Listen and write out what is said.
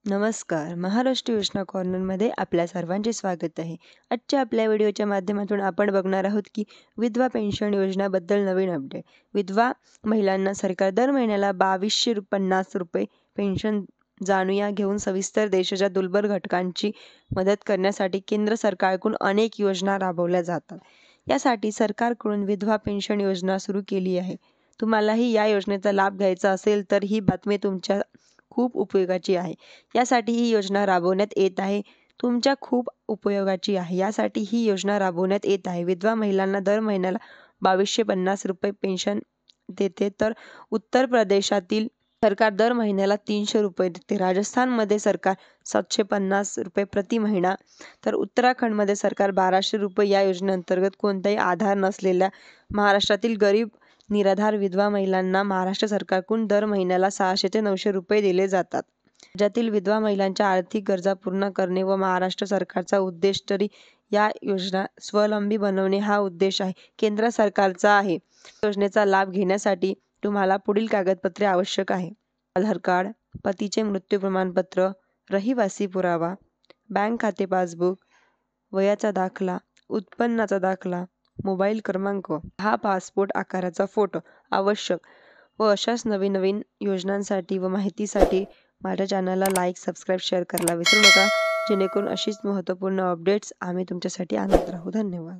नमस्कार. महाराष्ट्र योजना कॉर्नरमध्ये आपल्या सर्वांचे स्वागत आहे. आजच्या आपल्या व्हिडिओच्या माध्यमातून आपण बघणार आहोत की विधवा पेन्शन योजनाबद्दल नवीन अपडेट. विधवा महिलांना सरकार दर महिन्याला 2250 रुपये पेन्शन जाणूया घेऊन सविस्तर देशाच्या दुर्बल घटकांची मदत करण्यासाठी केंद्र सरकारकडून अनेक योजना राबवल्या जातात. यासाठी सरकारकडून विधवा पेन्शन योजना सुरू केली आहे. तुम्हालाही या योजनेचा लाभ घ्यायचा असेल तर ही बातमी तुमच्या खूप उपयोगाची आहे. यासाठी ही योजना राबवण्यात येत आहे. तुमच्या खूप उपयोगाची आहे. यासाठी ही योजना राबवण्यात येत आहे. विधवा महिलांना दर महिन्याला 2250 रुपये पेन्शन देते, तर उत्तर प्रदेशातील सरकार दर महिन्याला 300 रुपये देते. राजस्थानमध्ये सरकार 750 रुपये प्रति महिना, तर उत्तराखंडमध्ये सरकार 1200 रुपये. या योजनेअंतर्गत कोणताही आधार नसलेल्या महाराष्ट्रातील गरीब निराधार विधवा महिलांना महाराष्ट्र सरकारकडून दर महिन्याला 600 ते 900 रुपये दिले जातात. राज्यातील विधवा महिलांच्या आर्थिक गरजा पूर्ण करणे व महाराष्ट्र सरकारचा उद्देश तरी या योजना स्वावलंबी बनवणे हा उद्देश आहे. केंद्र सरकारचा आहे. योजनेचा लाभ घेण्यासाठी तुम्हाला पुढील कागदपत्रे आवश्यक आहे: आधार कार्ड, पतीचे मृत्यू प्रमाणपत्र, रहिवासी पुरावा, बँक खाते पासबुक, वयाचा दाखला, उत्पन्नाचा दाखला, मोबाईल क्रमांक, हा पासपोर्ट आकाराचा फोटो आवश्यक. व अशाच नवीन नवीन योजनांसाठी व माहितीसाठी माझ्या चॅनलला लाईक, सबस्क्राईब, शेअर करायला विसरू नका, जेणेकरून अशीच महत्त्वपूर्ण अपडेट्स आम्ही तुमच्यासाठी आणत राहू. धन्यवाद.